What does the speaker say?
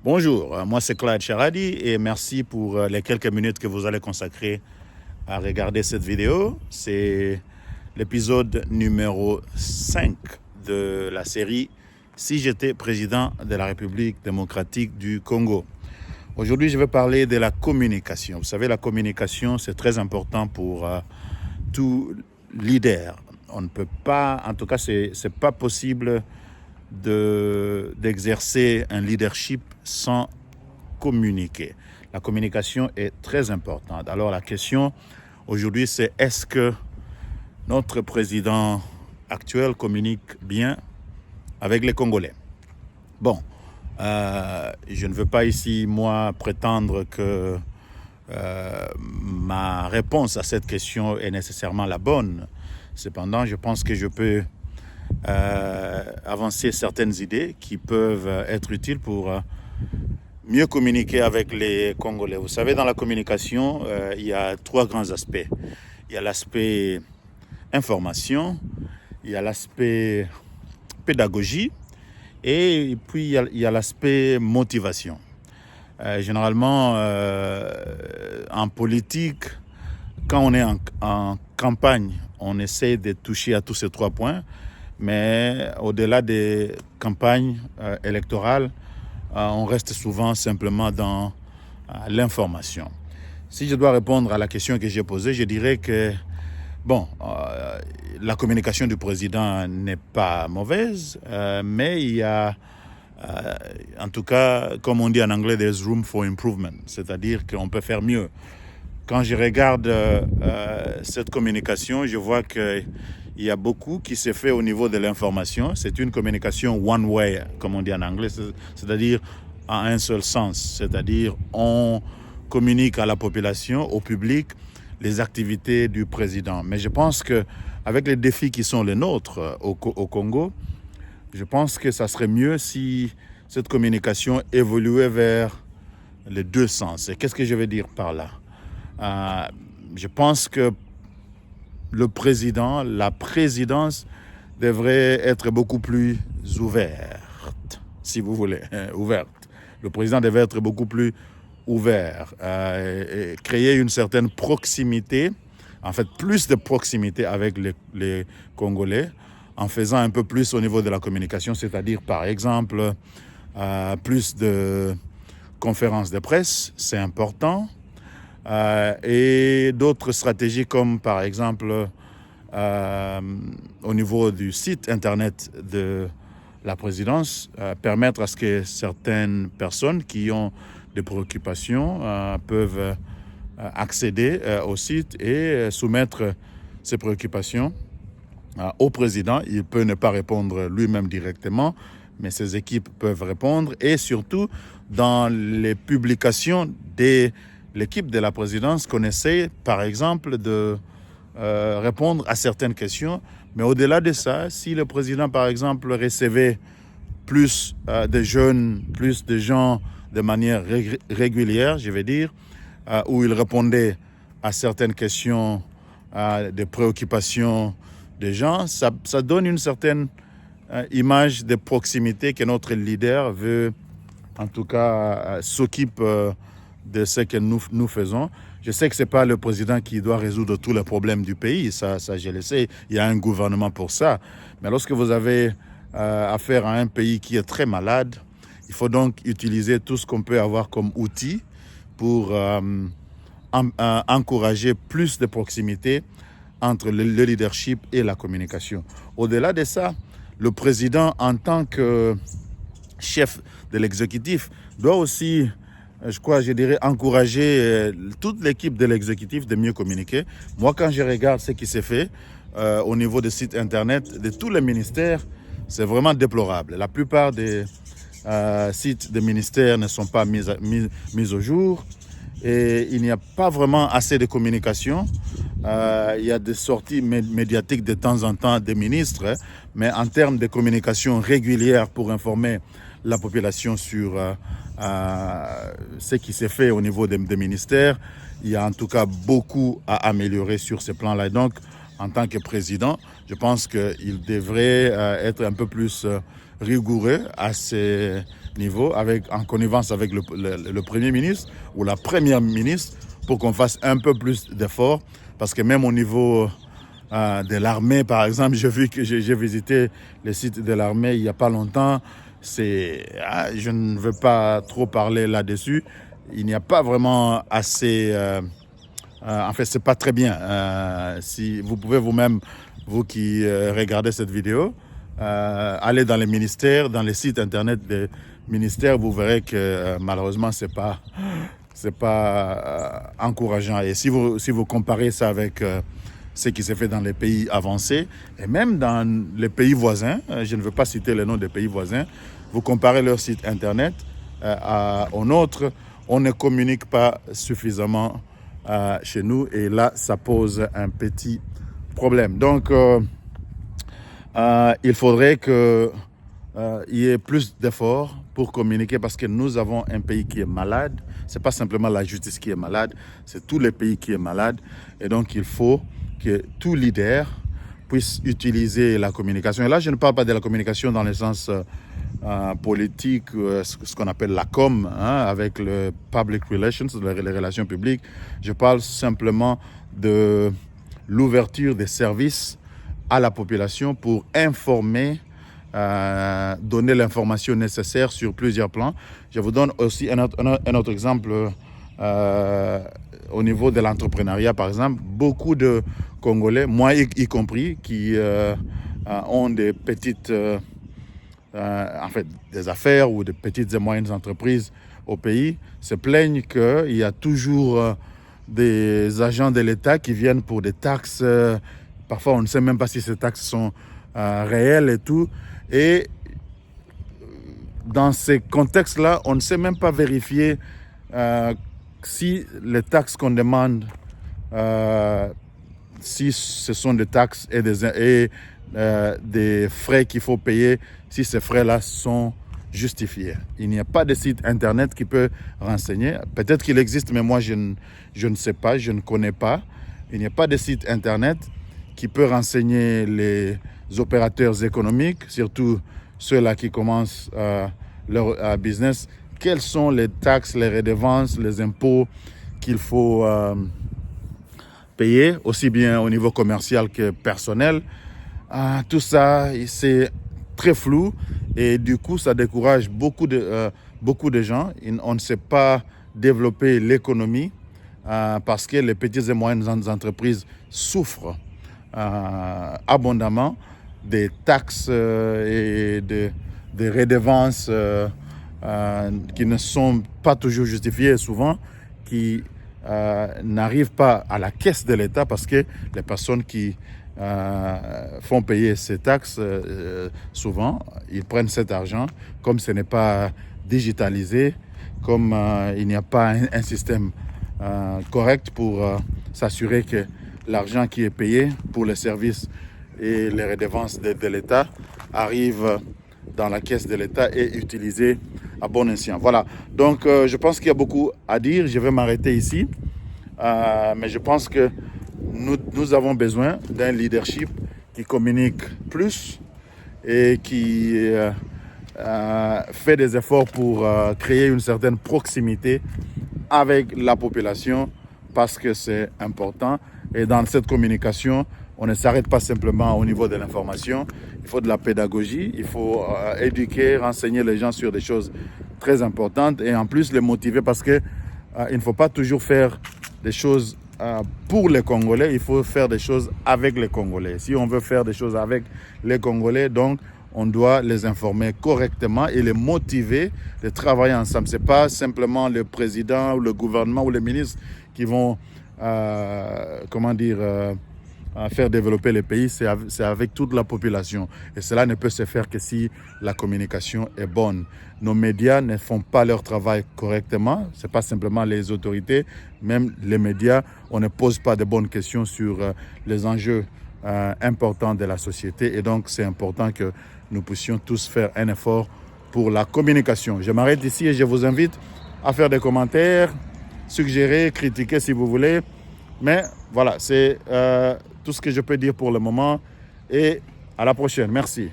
Bonjour, moi c'est Claude Charadi et merci pour les quelques minutes que vous allez consacrer à regarder cette vidéo. C'est l'épisode numéro 5 de la série « Si j'étais président de la République démocratique du Congo ». Aujourd'hui, je vais parler de la communication. Vous savez, la communication, c'est très important pour tout leader. On ne peut pas, en tout cas, c'est pas possible d'exercer un leadership sans communiquer. La communication est très importante. Alors la question aujourd'hui, c'est est-ce que notre président actuel communique bien avec les Congolais? Bon, je ne veux pas ici, moi, prétendre que ma réponse à cette question est nécessairement la bonne. Cependant, je pense que je peux avancer certaines idées qui peuvent être utiles pour mieux communiquer avec les Congolais. Vous savez, dans la communication, il y a trois grands aspects. Il y a l'aspect information, il y a l'aspect pédagogie et puis il y a l'aspect motivation. Généralement, en politique, quand on est en campagne, on essaie de toucher à tous ces trois points. Mais au-delà des campagnes électorales, on reste souvent simplement dans l'information. Si je dois répondre à la question que j'ai posée, je dirais que la communication du président n'est pas mauvaise, mais il y a, en tout cas, comme on dit en anglais, there's room for improvement, c'est-à-dire qu'on peut faire mieux. Quand je regarde cette communication, je vois qu'il y a beaucoup qui s'est fait au niveau de l'information. C'est une communication one way, comme on dit en anglais, c'est-à-dire en un seul sens. C'est-à-dire on communique à la population, au public, les activités du président. Mais je pense qu'avec les défis qui sont les nôtres au Congo, je pense que ça serait mieux si cette communication évoluait vers les deux sens. Et qu'est-ce que je veux dire par là? Je pense que le président, la présidence devrait être beaucoup plus ouverte, si vous voulez, ouverte. Le président devrait être beaucoup plus ouvert, et créer une certaine proximité, en fait plus de proximité avec les Congolais, en faisant un peu plus au niveau de la communication, c'est-à-dire par exemple plus de conférences de presse, c'est important. Et d'autres stratégies comme par exemple au niveau du site internet de la présidence, permettre à ce que certaines personnes qui ont des préoccupations peuvent accéder au site et soumettre ces préoccupations au président. Il peut ne pas répondre lui-même directement, mais ses équipes peuvent répondre, et surtout dans les publications des l'équipe de la présidence qu'on essaie, par exemple, de répondre à certaines questions. Mais au-delà de ça, si le président, par exemple, recevait plus de jeunes, plus de gens de manière régulière, je vais dire, où il répondait à certaines questions, des préoccupations des gens, ça donne une certaine image de proximité que notre leader veut, en tout cas, s'occupe de ce que nous faisons. Je sais que ce n'est pas le président qui doit résoudre tous les problèmes du pays, ça je le sais, il y a un gouvernement pour ça. Mais lorsque vous avez affaire à un pays qui est très malade, il faut donc utiliser tout ce qu'on peut avoir comme outil pour encourager plus de proximité entre le leadership et la communication. Au-delà de ça, le président, en tant que chef de l'exécutif, doit aussi, je dirais, encourager toute l'équipe de l'exécutif de mieux communiquer. Moi, quand je regarde ce qui s'est fait au niveau des sites internet de tous les ministères, c'est vraiment déplorable. La plupart des sites des ministères ne sont pas mis au jour, et il n'y a pas vraiment assez de communication. Il y a des sorties médiatiques de temps en temps des ministres, mais en termes de communication régulière pour informer la population sur ce qui s'est fait au niveau des ministères, il y a en tout cas beaucoup à améliorer sur ce plan-là. Donc, en tant que président, je pense qu'il devrait être un peu plus rigoureux à ce niveau, en connivence avec le Premier ministre ou la Première ministre, pour qu'on fasse un peu plus d'efforts. Parce que même au niveau de l'armée, par exemple, j'ai visité le site de l'armée il n'y a pas longtemps. Je ne veux pas trop parler là-dessus. Il n'y a pas vraiment assez... en fait, c'est pas très bien. Si vous pouvez vous-même, vous qui regardez cette vidéo, aller dans les ministères, dans les sites internet des ministères, vous verrez que malheureusement, c'est pas encourageant. Et si vous comparez ça avec ce qui s'est fait dans les pays avancés et même dans les pays voisins, je ne veux pas citer le nom des pays voisins, vous comparez leur site internet au nôtre, on ne communique pas suffisamment chez nous et là, ça pose un petit problème. Donc, il faudrait qu'il y ait plus d'efforts pour communiquer parce que nous avons un pays qui est malade. Ce n'est pas simplement la justice qui est malade, c'est tout le pays qui est malade. Et donc, il faut que tout leader puisse utiliser la communication. Et là, je ne parle pas de la communication dans le sens politique, ce qu'on appelle la com, avec le public relations, les relations publiques. Je parle simplement de l'ouverture des services à la population pour informer, donner l'information nécessaire sur plusieurs plans. Je vous donne aussi un autre exemple au niveau de l'entrepreneuriat, par exemple. Beaucoup de Congolais, moi y compris, qui ont des petites, en fait, des affaires ou des petites et moyennes entreprises au pays, se plaignent qu'il y a toujours des agents de l'État qui viennent pour des taxes. Parfois, on ne sait même pas si ces taxes sont réelles et tout. Et dans ces contextes-là, on ne sait même pas vérifier si les taxes qu'on demande, si ce sont des taxes et des frais qu'il faut payer, si ces frais-là sont justifiés. Il n'y a pas de site internet qui peut renseigner. Peut-être qu'il existe, mais moi, je ne sais pas, je ne connais pas. Il n'y a pas de site internet qui peut renseigner les opérateurs économiques, surtout ceux-là qui commencent leur business. Quelles sont les taxes, les redevances, les impôts qu'il faut payer, aussi bien au niveau commercial que personnel. Tout ça, c'est très flou et du coup, ça décourage beaucoup de gens. On ne sait pas développer l'économie parce que les petites et moyennes entreprises souffrent abondamment des taxes et des redevances qui ne sont pas toujours justifiées, souvent qui n'arrivent pas à la caisse de l'État parce que les personnes qui font payer ces taxes, souvent, ils prennent cet argent, comme ce n'est pas digitalisé, comme il n'y a pas un système correct pour s'assurer que l'argent qui est payé pour les services et les redevances de l'État arrive dans la caisse de l'État et utilisé à bon escient. Voilà, donc je pense qu'il y a beaucoup à dire. Je vais m'arrêter ici, mais je pense que nous avons besoin d'un leadership qui communique plus et qui fait des efforts pour créer une certaine proximité avec la population parce que c'est important. Et dans cette communication, on ne s'arrête pas simplement au niveau de l'information. Il faut de la pédagogie, il faut éduquer, renseigner les gens sur des choses très importantes et en plus les motiver parce que il ne faut pas toujours faire des choses pour les Congolais, il faut faire des choses avec les Congolais. Si on veut faire des choses avec les Congolais, donc on doit les informer correctement et les motiver de travailler ensemble. Ce n'est pas simplement le président ou le gouvernement ou les ministres qui vont, faire développer les pays, c'est avec toute la population. Et cela ne peut se faire que si la communication est bonne. Nos médias ne font pas leur travail correctement. Ce n'est pas simplement les autorités, même les médias. On ne pose pas de bonnes questions sur les enjeux importants de la société. Et donc, c'est important que nous puissions tous faire un effort pour la communication. Je m'arrête ici et je vous invite à faire des commentaires, suggérer, critiquer si vous voulez. Mais voilà, c'est tout ce que je peux dire pour le moment et à la prochaine. Merci.